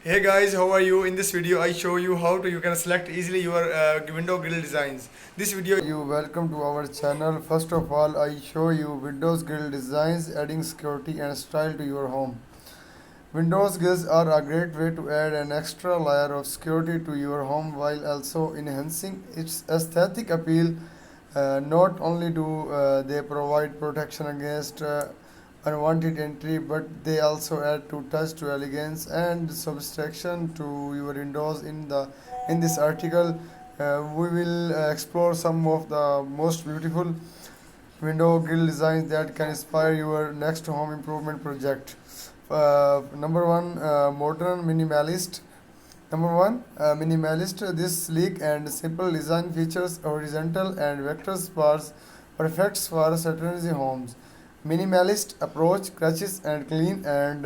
Hey guys, how are you? In this video, I show you how to you can select easily your window grill designs. This video You welcome to our channel. First of all, I show you windows grill designs adding security and style to your home. Windows grills are a great way to add an extra layer of security to your home while also enhancing its aesthetic appeal. Not only do they provide protection against unwanted entry, but they also add to touch to elegance and subtraction to your windows. In this article, we will explore some of the most beautiful window grill designs that can inspire your next home improvement project. Number one, modern minimalist. Number one, minimalist. This sleek and simple design features horizontal and vector bars, perfect for certain homes. Minimalist approach catches and clean and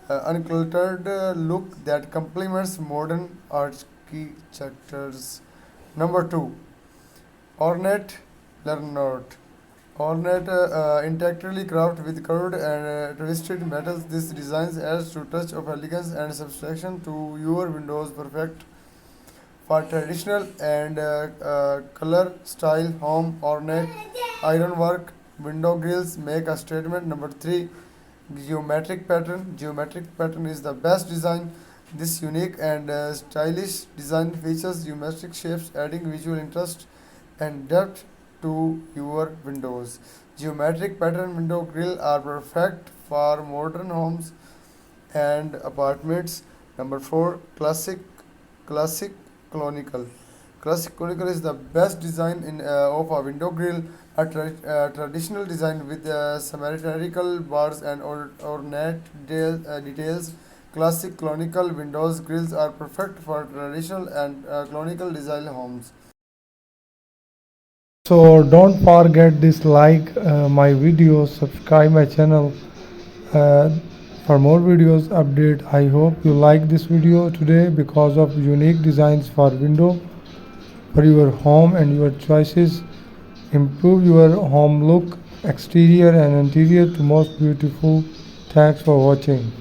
uncluttered look that complements modern architectures. Number two, ornate Lernot. Ornate, intricately crafted with curved and twisted metals, this design adds to touch of elegance and subtraction to your windows, perfect for traditional and color style home. Ornate ironwork window grills make a statement. Number three, geometric pattern. Geometric pattern is the best design. This unique and stylish design features geometric shapes, adding visual interest and depth to your windows. Geometric pattern window grill are perfect for modern homes and apartments. Number four, classic conical. Classic conical is the best design of a window grill. Traditional design with symmetrical bars and ornate details. Classic conical windows grills are perfect for traditional and conical design homes. So don't forget this like my videos, subscribe my channel uh, for more videos update. I hope you like this video today because of unique designs for window for your home and your choices. Improve your home look, exterior and interior to most beautiful. Thanks for watching.